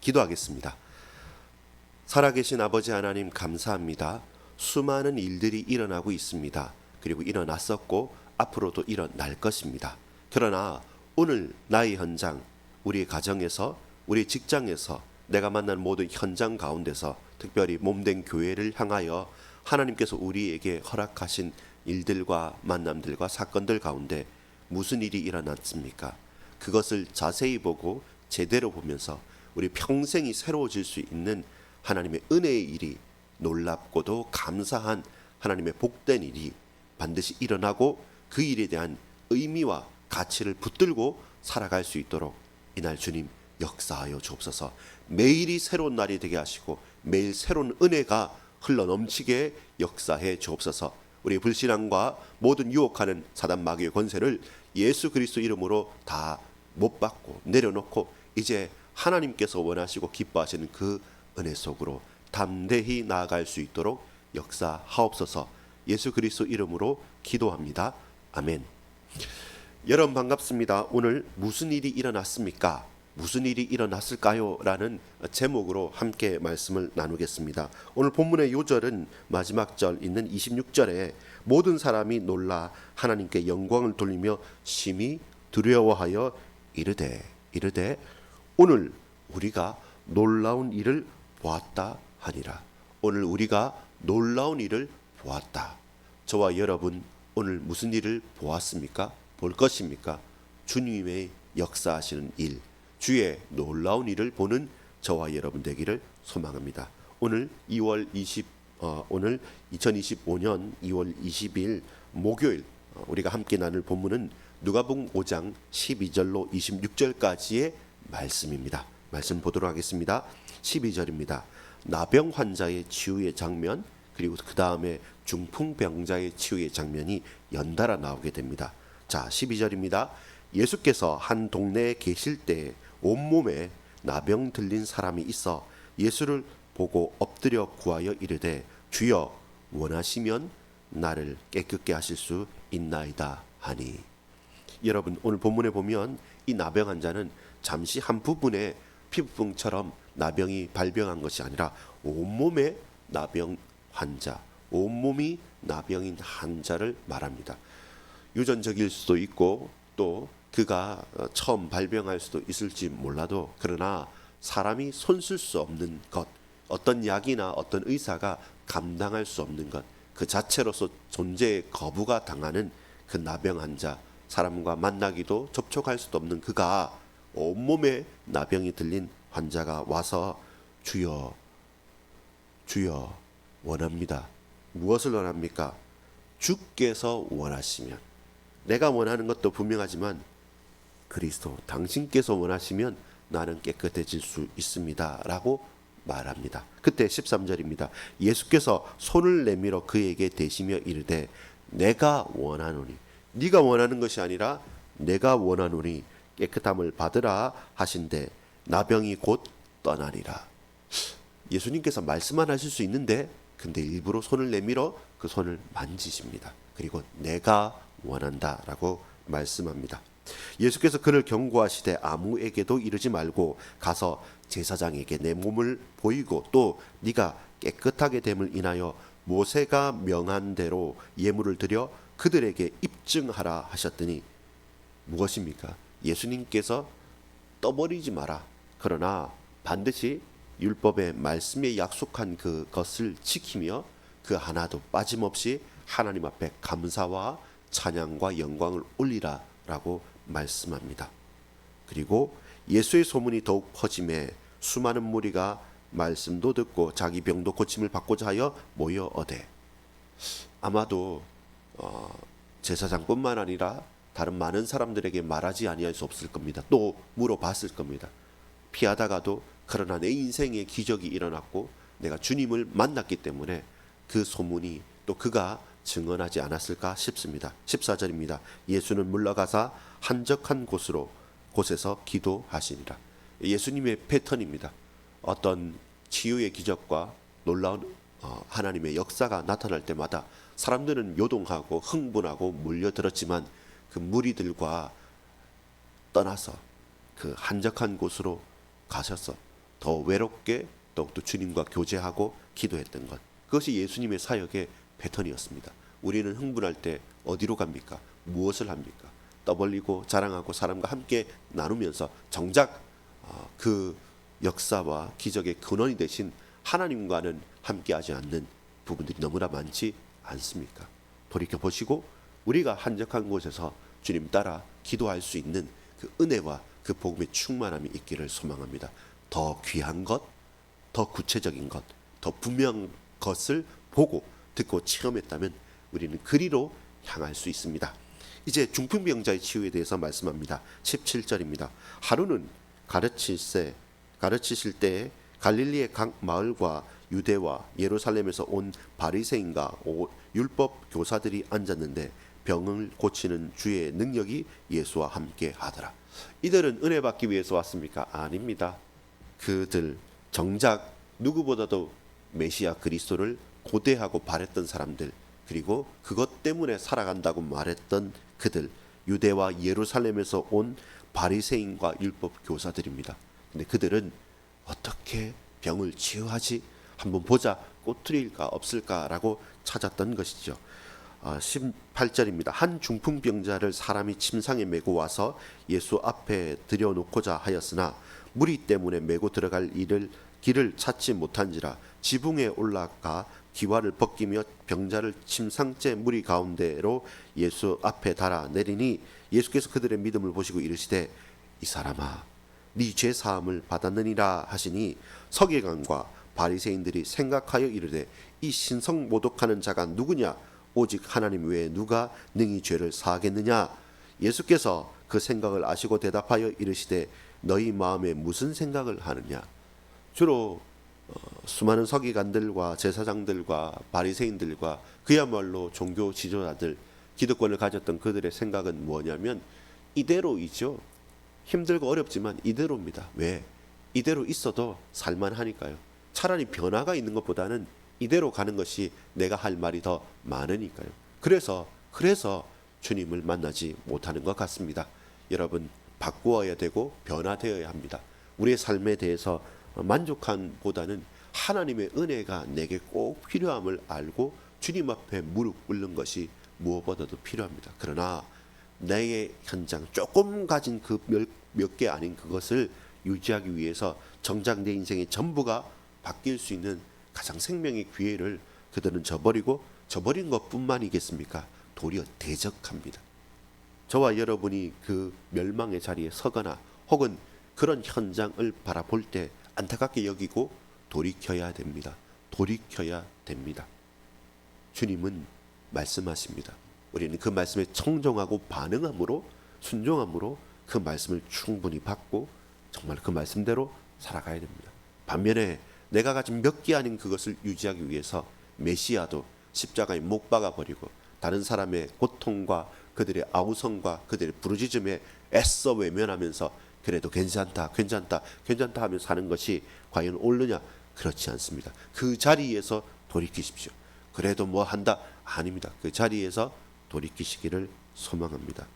기도하겠습니다. 살아계신 아버지 하나님 감사합니다. 수많은 일들이 일어나고 있습니다. 그리고 일어났었고 앞으로도 일어날 것입니다. 그러나 오늘 나의 현장, 우리 가정에서, 우리 직장에서, 내가 만난 모든 현장 가운데서 특별히 몸된 교회를 향하여 하나님께서 우리에게 허락하신 일들과 만남들과 사건들 가운데 무슨 일이 일어났습니까? 그것을 자세히 보고 제대로 보면서 우리 평생이 새로워질 수 있는 하나님의 은혜의 일이, 놀랍고도 감사한 하나님의 복된 일이 반드시 일어나고 그 일에 대한 의미와 가치를 붙들고 살아갈 수 있도록 이날 주님 역사하여 주옵소서. 매일이 새로운 날이 되게 하시고 매일 새로운 은혜가 흘러넘치게 역사해 주옵소서. 우리 불신앙과 모든 유혹하는 사단 마귀의 권세를 예수 그리스도 이름으로 다 못 받고 내려놓고 이제 하나님께서 원하시고 기뻐하시는 그 은혜 속으로 담대히 나아갈 수 있도록 역사하옵소서. 예수 그리스도 이름으로 기도합니다. 아멘. 여러분 반갑습니다. 오늘 무슨 일이 일어났습니까? 무슨 일이 일어났을까요? 라는 제목으로 함께 말씀을 나누겠습니다. 오늘 본문의 요절은 마지막 절 있는 26절에 모든 사람이 놀라 하나님께 영광을 돌리며 심히 두려워하여 이르되 오늘 우리가 놀라운 일을 보았다 하니라. 오늘 우리가 놀라운 일을 보았다. 저와 여러분 오늘 무슨 일을 보았습니까? 볼 것입니까? 주님의 역사하시는 일, 주의 놀라운 일을 보는 저와 여러분 되기를 소망합니다. 오늘 2025년 2월 20일 목요일 우리가 함께 나눌 본문은 누가복음 5장 12절로 26절까지의 말씀입니다. 말씀 보도록 하겠습니다. 12절입니다. 나병 환자의 치유의 장면, 그리고 그 다음에 중풍병자의 치유의 장면이 연달아 나오게 됩니다. 자, 12절입니다. 예수께서 한 동네에 계실 때 온몸에 나병 들린 사람이 있어 예수를 보고 엎드려 구하여 이르되 주여 원하시면 나를 깨끗게 하실 수 있나이다 하니. 여러분 오늘 본문에 보면 이 나병 환자는 잠시 한 부분의 피부병처럼 나병이 발병한 것이 아니라 온몸의 나병 환자, 온몸이 나병인 환자를 말합니다. 유전적일 수도 있고 또 그가 처음 발병할 수도 있을지 몰라도, 그러나 사람이 손쓸 수 없는 것, 어떤 약이나 어떤 의사가 감당할 수 없는 것, 그 자체로서 존재의 거부가 당하는 그 나병 환자, 사람과 만나기도 접촉할 수도 없는 그가 온몸에 나병이 들린 환자가 와서 주여 원합니다. 무엇을 원합니까? 주께서 원하시면, 내가 원하는 것도 분명하지만 그리스도 당신께서 원하시면 나는 깨끗해질 수 있습니다 라고 말합니다. 그때 13절입니다. 예수께서 손을 내밀어 그에게 대시며 이르되 내가 원하노니, 네가 원하는 것이 아니라 내가 원하노니 깨끗함을 받으라 하신대 나병이 곧 떠나리라. 예수님께서 말씀만 하실 수 있는데 근데 일부러 손을 내밀어 그 손을 만지십니다. 그리고 내가 원한다라고 말씀합니다. 예수께서 그를 경고하시되 아무에게도 이르지 말고 가서 제사장에게 내 몸을 보이고 또 네가 깨끗하게 됨을 인하여 모세가 명한 대로 예물을 드려 그들에게 입증하라 하셨더니 무엇입니까? 예수님께서 떠버리지 마라. 그러나 반드시 율법의 말씀에 약속한 그것을 지키며 그 하나도 빠짐없이 하나님 앞에 감사와 찬양과 영광을 올리라 라고 말씀합니다. 그리고 예수의 소문이 더욱 퍼짐에 수많은 무리가 말씀도 듣고 자기 병도 고침을 받고자 하여 모여오되, 아마도 제사장뿐만 아니라 다른 많은 사람들에게 말하지 아니할 수 없을 겁니다. 또 물어봤을 겁니다. 피하다가도 그러나 내 인생에 기적이 일어났고 내가 주님을 만났기 때문에 그 소문이 또 그가 증언하지 않았을까 싶습니다. 14절입니다. 예수는 물러가사 한적한 곳에서 기도하시니라. 예수님의 패턴입니다. 어떤 치유의 기적과 놀라운 하나님의 역사가 나타날 때마다 사람들은 요동하고 흥분하고 몰려들었지만 그 무리들과 떠나서 그 한적한 곳으로 가셔서 더 외롭게 더욱더 주님과 교제하고 기도했던 것. 그것이 예수님의 사역의 패턴이었습니다. 우리는 흥분할 때 어디로 갑니까? 무엇을 합니까? 떠벌리고 자랑하고 사람과 함께 나누면서 정작 그 역사와 기적의 근원이 되신 하나님과는 함께하지 않는 부분들이 너무나 많지 않습니까? 돌이켜 보시고 우리가 한적한 곳에서 주님 따라 기도할 수 있는 그 은혜와 그 복음의 충만함이 있기를 소망합니다. 더 귀한 것, 더 구체적인 것, 더 분명한 것을 보고 듣고 체험했다면 우리는 그리로 향할 수 있습니다. 이제 중풍병자의 치유에 대해서 말씀합니다. 17절입니다. 하루는 가르치실 때에 갈릴리의 각 마을과 유대와 예루살렘에서 온 바리새인과 율법 교사들이 앉았는데 병을 고치는 주의 능력이 예수와 함께 하더라. 이들은 은혜 받기 위해서 왔습니까? 아닙니다. 그들 정작 누구보다도 메시아 그리스도를 고대하고 바랬던 사람들, 그리고 그것 때문에 살아간다고 말했던 그들, 유대와 예루살렘에서 온 바리새인과 율법 교사들입니다. 근데 그들은 어떻게 병을 치유하지? 한번 보자, 꼬투리일까 없을까라고 찾았던 것이죠. 18절입니다. 한 중풍병자를 사람이 침상에 메고 와서 예수 앞에 들여놓고자 하였으나 무리 때문에 메고 들어갈 길을 찾지 못한지라 지붕에 올라가 기와를 벗기며 병자를 침상째 무리 가운데로 예수 앞에 달아 내리니 예수께서 그들의 믿음을 보시고 이르시되 이 사람아 네 죄 사함을 받았느니라 하시니 서기관과 바리새인들이 생각하여 이르되 이 신성 모독하는 자가 누구냐 오직 하나님 외에 누가 능히 죄를 사하겠느냐. 예수께서 그 생각을 아시고 대답하여 이르시되 너희 마음에 무슨 생각을 하느냐. 주로 수많은 서기관들과 제사장들과 바리새인들과 그야말로 종교 지도자들, 기득권을 가졌던 그들의 생각은 뭐냐면 이대로이죠. 힘들고 어렵지만 이대로입니다. 왜? 이대로 있어도 살만하니까요. 차라리 변화가 있는 것보다는 이대로 가는 것이 내가 할 말이 더 많으니까요. 그래서 주님을 만나지 못하는 것 같습니다. 여러분, 바꾸어야 되고 변화되어야 합니다. 우리의 삶에 대해서 만족함보다는 하나님의 은혜가 내게 꼭 필요함을 알고 주님 앞에 무릎 꿇는 것이 무엇보다도 필요합니다. 그러나 나의 현장 조금 가진 그 몇 개 아닌 그것을 유지하기 위해서 정작 내 인생의 전부가 바뀔 수 있는 가장 생명의 기회를 그들은 저버린 것뿐만이겠습니까? 도리어 대적합니다. 저와 여러분이 그 멸망의 자리에 서거나 혹은 그런 현장을 바라볼 때 안타깝게 여기고 돌이켜야 됩니다. 돌이켜야 됩니다. 주님은 말씀하십니다. 우리는 그 말씀에 청종하고 반응함으로, 순종함으로 그 말씀을 충분히 받고 정말 그 말씀대로 살아가야 됩니다. 반면에 내가 가진 몇 개 아닌 그것을 유지하기 위해서 메시아도 십자가에 못 박아버리고 다른 사람의 고통과 그들의 아우성과 그들의 부르짖음에 애써 외면하면서 그래도 괜찮다 하며 사는 것이 과연 옳으냐? 그렇지 않습니다. 그 자리에서 돌이키십시오. 그래도 뭐 한다? 아닙니다. 그 자리에서 돌이키시기를 소망합니다.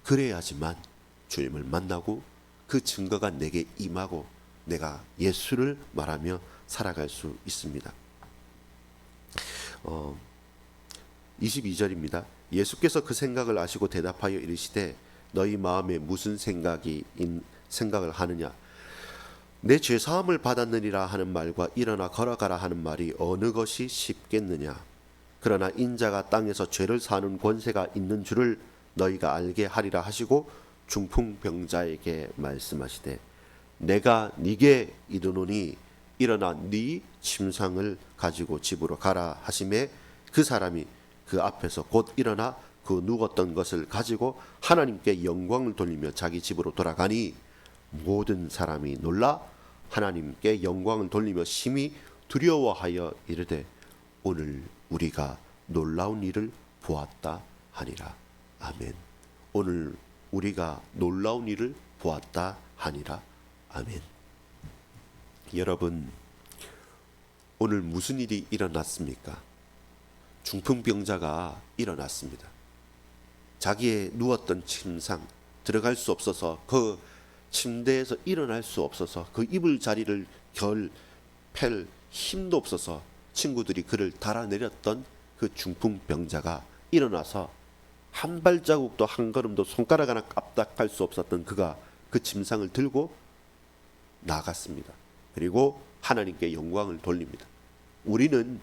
그래야지만 주님을 만나고 그 증거가 내게 임하고 내가 예수를 말하며 살아갈 수 있습니다. 22절입니다. 예수께서 그 생각을 아시고 대답하여 이르시되 너희 마음에 무슨 생각을 하느냐. 내 죄사함을 받았느니라 하는 말과 일어나 걸어가라 하는 말이 어느 것이 쉽겠느냐. 그러나 인자가 땅에서 죄를 사는 권세가 있는 줄을 너희가 알게 하리라 하시고 중풍병자에게 말씀하시되 내가 네게 이르노니 일어나 네 침상을 가지고 집으로 가라 하시매 그 사람이 그 앞에서 곧 일어나 그 누웠던 것을 가지고 하나님께 영광을 돌리며 자기 집으로 돌아가니 모든 사람이 놀라 하나님께 영광을 돌리며 심히 두려워하여 이르되 오늘 우리가 놀라운 일을 보았다 하니라. 아멘. 오늘 우리가 놀라운 일을 보았다 하니라. 아멘. 여러분, 오늘 무슨 일이 일어났습니까? 중풍병자가 일어났습니다. 자기의 누웠던 침상, 들어갈 수 없어서 그 침대에서 일어날 수 없어서 그 이불 자리를 펼 힘도 없어서 친구들이 그를 달아내렸던 그 중풍병자가 일어나서 한 발자국도 한 걸음도 손가락 하나 까딱할 수 없었던 그가 그 침상을 들고 나갔습니다. 그리고 하나님께 영광을 돌립니다. 우리는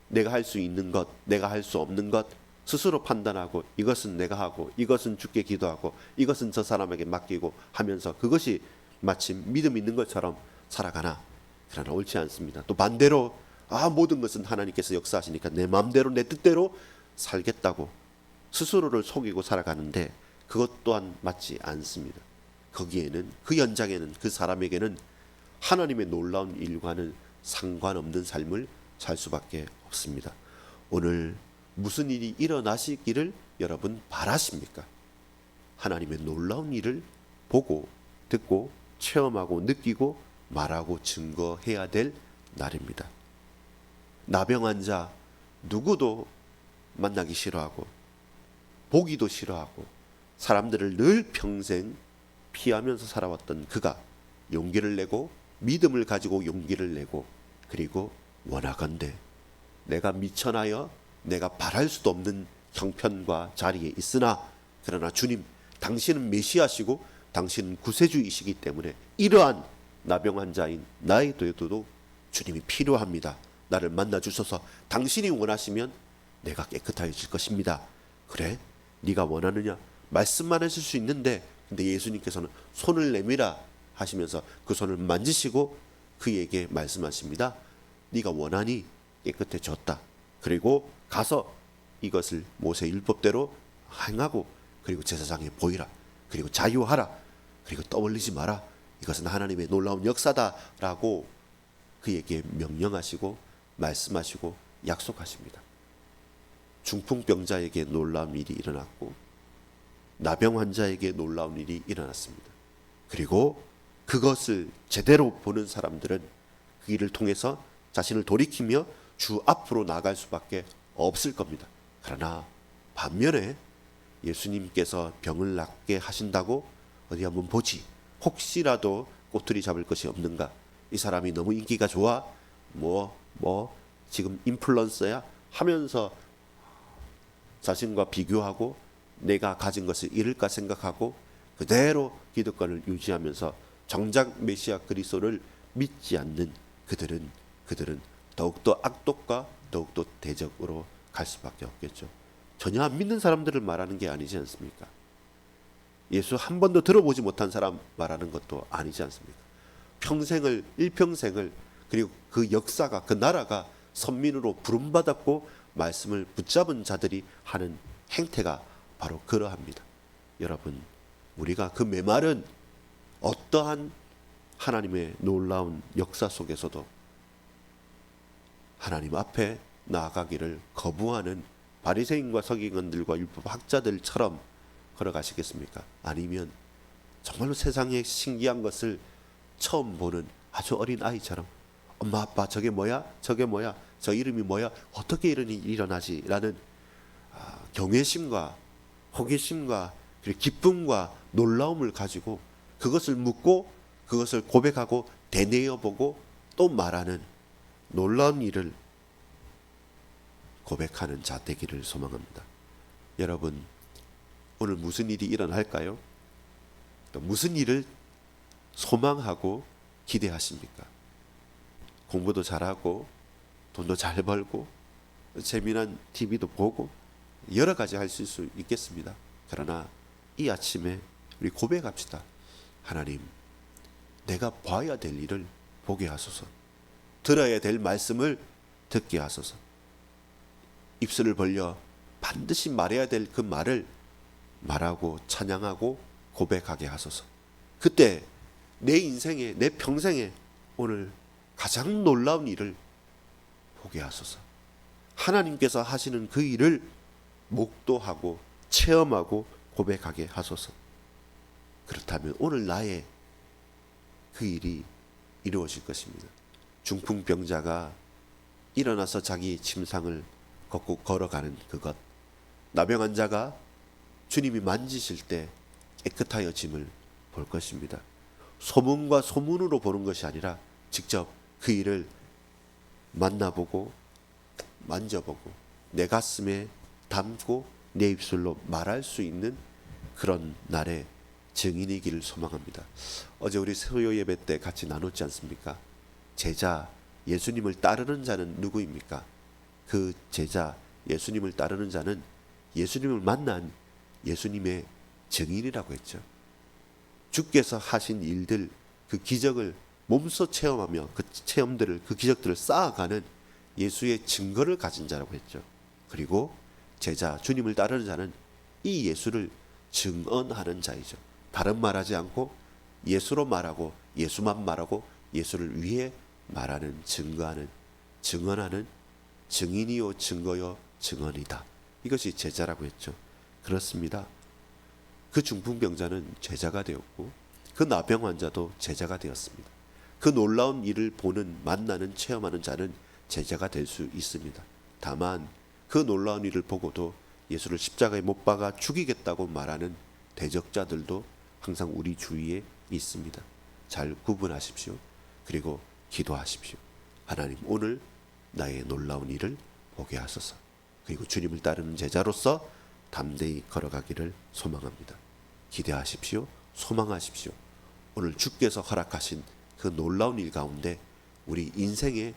내가 할 수 있는 것, 내가 할 수 없는 것 스스로 판단하고 이것은 내가 하고 이것은 주께 기도하고 이것은 저 사람에게 맡기고 하면서 그것이 마침 믿음 있는 것처럼 살아가나, 그러나 옳지 않습니다. 또 반대로 모든 것은 하나님께서 역사하시니까 내 마음대로 내 뜻대로 살겠다고 스스로를 속이고 살아가는데 그것 또한 맞지 않습니다. 거기에는, 그 연장에는, 그 사람에게는 하나님의 놀라운 일과는 상관없는 삶을 살 수밖에 없습니다. 오늘 무슨 일이 일어나시기를 여러분 바라십니까? 하나님의 놀라운 일을 보고 듣고 체험하고 느끼고 말하고 증거해야 될 날입니다. 나병 환자 누구도 만나기 싫어하고 보기도 싫어하고 사람들을 늘 평생 피하면서 살아왔던 그가 용기를 내고 믿음을 가지고 용기를 내고, 그리고 원하건대 내가 미천하여 내가 바랄 수도 없는 형편과 자리에 있으나 그러나 주님, 당신은 메시아시고 당신은 구세주이시기 때문에 이러한 나병 환자인 나에게도 주님이 필요합니다. 나를 만나 주셔서 당신이 원하시면 내가 깨끗해질 것입니다. 그래? 네가 원하느냐? 말씀만 하실 수 있는데, 근데 예수님께서는 손을 내밀어 하시면서 그 손을 만지시고 그에게 말씀하십니다. 네가 원하니 깨끗해졌다. 그리고 가서 이것을 모세 율법대로 행하고 그리고 제사장에 보이라. 그리고 자유하라. 그리고 떠올리지 마라. 이것은 하나님의 놀라운 역사다라고 그에게 명령하시고 말씀하시고 약속하십니다. 중풍병자에게 놀라운 일이 일어났고 나병 환자에게 놀라운 일이 일어났습니다. 그리고 그것을 제대로 보는 사람들은 그 일을 통해서 자신을 돌이키며 주 앞으로 나갈 수밖에 없을 겁니다. 그러나 반면에 예수님께서 병을 낫게 하신다고 어디 한번 보지, 혹시라도 꼬투리 잡을 것이 없는가, 이 사람이 너무 인기가 좋아, 지금 인플루언서야 하면서 자신과 비교하고 내가 가진 것을 잃을까 생각하고 그대로 기득권을 유지하면서 정작 메시아 그리스도를 믿지 않는 그들은 더욱더 악독과 더욱더 대적으로 갈 수밖에 없겠죠. 전혀 안 믿는 사람들을 말하는 게 아니지 않습니까? 예수 한 번도 들어보지 못한 사람 말하는 것도 아니지 않습니까? 일평생을 그리고 그 역사가, 그 나라가 선민으로 부름받았고 말씀을 붙잡은 자들이 하는 행태가 바로 그러합니다. 여러분, 우리가 그 메마른 어떠한 하나님의 놀라운 역사 속에서도 하나님 앞에 나아가기를 거부하는 바리새인과 서기관들과 율법 학자들처럼 걸어가시겠습니까? 아니면 정말로 세상에 신기한 것을 처음 보는 아주 어린 아이처럼 엄마 아빠 저게 뭐야? 저게 뭐야? 저 이름이 뭐야? 어떻게 이런 일이 일어나지? 라는 경외심과 호기심과 그리고 기쁨과 놀라움을 가지고 그것을 묻고 그것을 고백하고 되뇌어보고 또 말하는 놀라운 일을 고백하는 자 되기를 소망합니다. 여러분, 오늘 무슨 일이 일어날까요? 또 무슨 일을 소망하고 기대하십니까? 공부도 잘하고 돈도 잘 벌고 재미난 TV도 보고 여러 가지 할 수 있겠습니다. 그러나 이 아침에 우리 고백합시다. 하나님, 내가 봐야 될 일을 보게 하소서. 들어야 될 말씀을 듣게 하소서. 입술을 벌려 반드시 말해야 될 그 말을 말하고 찬양하고 고백하게 하소서. 그때 내 인생에, 내 평생에 오늘 가장 놀라운 일을 보게 하소서. 하나님께서 하시는 그 일을 목도하고 체험하고 고백하게 하소서. 그렇다면 오늘 나의 그 일이 이루어질 것입니다. 중풍병자가 일어나서 자기 침상을 걷고 걸어가는 그것, 나병 환자가 주님이 만지실 때 깨끗하여짐을 볼 것입니다. 소문과 소문으로 보는 것이 아니라 직접 그 일을 만나보고 만져보고 내 가슴에 담고 내 입술로 말할 수 있는 그런 날의 증인이기를 소망합니다. 어제 우리 수요 예배 때 같이 나눴지 않습니까? 제자 예수님을 따르는 자는 누구입니까? 그 제자 예수님을 따르는 자는 예수님을 만난 예수님의 증인이라고 했죠. 주께서 하신 일들, 그 기적을 몸소 체험하며 그 체험들을, 그 기적들을 쌓아가는 예수의 증거를 가진 자라고 했죠. 그리고 제자, 주님을 따르는 자는 이 예수를 증언하는 자이죠. 다른 말하지 않고 예수로 말하고 예수만 말하고 예수를 위해 말하는, 증거하는, 증언하는 증인이요 증거요 증언이다. 이것이 제자라고 했죠. 그렇습니다. 그 중풍병자는 제자가 되었고 그 나병 환자도 제자가 되었습니다. 그 놀라운 일을 보는, 만나는, 체험하는 자는 제자가 될 수 있습니다. 다만 그 놀라운 일을 보고도 예수를 십자가에 못 박아 죽이겠다고 말하는 대적자들도 항상 우리 주위에 있습니다. 잘 구분하십시오. 그리고 기도하십시오. 하나님, 오늘 나의 놀라운 일을 보게 하소서. 그리고 주님을 따르는 제자로서 담대히 걸어가기를 소망합니다. 기대하십시오. 소망하십시오. 오늘 주께서 허락하신 그 놀라운 일 가운데 우리 인생의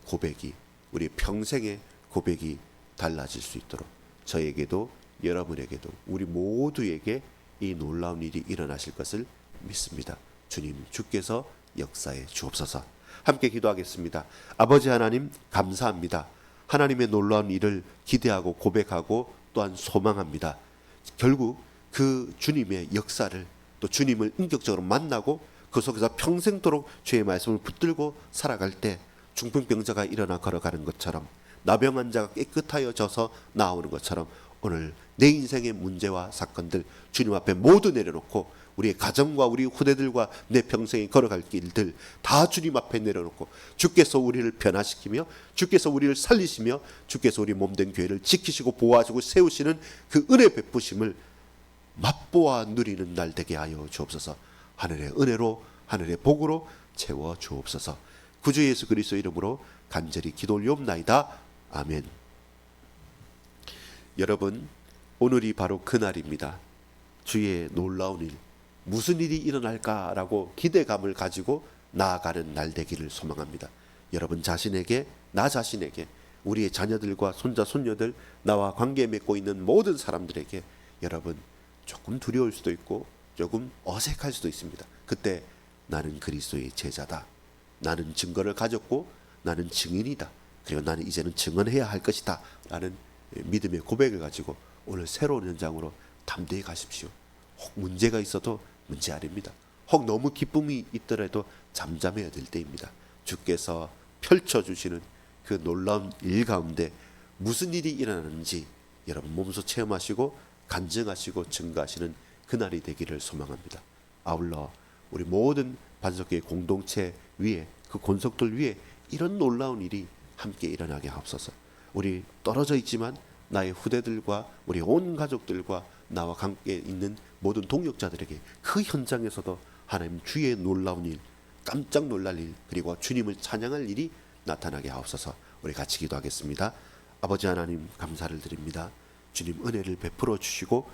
고백이, 우리 평생의 고백이 달라질 수 있도록 저에게도 여러분에게도 우리 모두에게 이 놀라운 일이 일어나실 것을 믿습니다. 주님, 주께서 역사해 주옵소서. 함께 기도하겠습니다. 아버지 하나님, 감사합니다. 하나님의 놀라운 일을 기대하고 고백하고 또한 소망합니다. 결국 그 주님의 역사를, 또 주님을 인격적으로 만나고 그 속에서 평생도록 주의 말씀을 붙들고 살아갈 때 중풍병자가 일어나 걸어가는 것처럼, 나병 환자가 깨끗하여져서 나오는 것처럼 오늘 내 인생의 문제와 사건들 주님 앞에 모두 내려놓고 우리의 가정과 우리 후대들과 내 평생에 걸어갈 길들 다 주님 앞에 내려놓고 주께서 우리를 변화시키며 주께서 우리를 살리시며 주께서 우리 몸된 교회를 지키시고 보호하시고 세우시는 그 은혜 베푸심을 맛보아 누리는 날 되게 하여 주옵소서. 하늘의 은혜로, 하늘의 복으로 채워 주옵소서. 구주 예수 그리스도 이름으로 간절히 기도 올리옵나이다. 아멘. 여러분, 오늘이 바로 그날입니다. 주의 놀라운 일, 무슨 일이 일어날까라고 기대감을 가지고 나아가는 날 되기를 소망합니다. 여러분 자신에게, 나 자신에게, 우리의 자녀들과 손자 손녀들, 나와 관계 맺고 있는 모든 사람들에게 여러분 조금 두려울 수도 있고 조금 어색할 수도 있습니다. 그때 나는 그리스도의 제자다. 나는 증거를 가졌고 나는 증인이다. 그리고 나는 이제는 증언해야 할 것이다. 라는 믿음의 고백을 가지고 오늘 새로운 현장으로 담대히 가십시오. 혹 문제가 있어도 문제 아닙니다. 혹 너무 기쁨이 있더라도 잠잠해야 될 때입니다. 주께서 펼쳐주시는 그 놀라운 일 가운데 무슨 일이 일어나는지 여러분 몸소 체험하시고 간증하시고 증거하시는 그날이 되기를 소망합니다. 아울러 우리 모든 반석교회 공동체 위에, 그 권속들 위에 이런 놀라운 일이 함께 일어나게 하옵소서. 우리 떨어져 있지만 나의 후대들과 우리 온 가족들과 나와 함께 있는 모든 동역자들에게 그 현장에서도 하나님 주의 놀라운 일, 깜짝 놀랄 일, 그리고 주님을 찬양할 일이 나타나게 하옵소서. 우리 같이 기도하겠습니다. 아버지 하나님, 감사를 드립니다. 주님 은혜를 베풀어 주시고